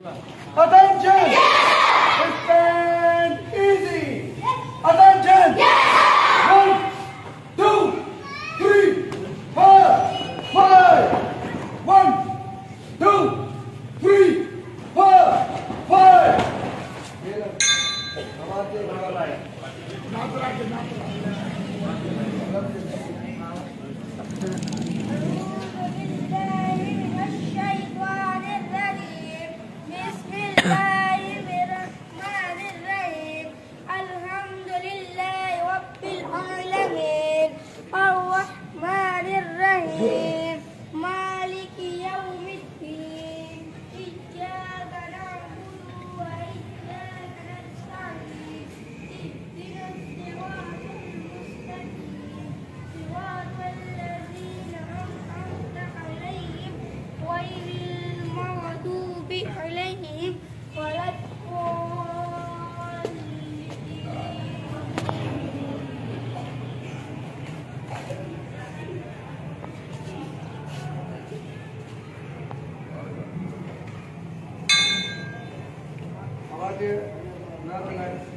Attention! Stand easy! Attention! 1, 2, 3, 4, 5! 1, 2, 3, 4, 5! مالك يوم الدين إياك نعبد وإياك نستعين اهدنا الصراط المستقيم صراط الذين أنعمت عليهم غير المغضوب عليهم ولا आवाज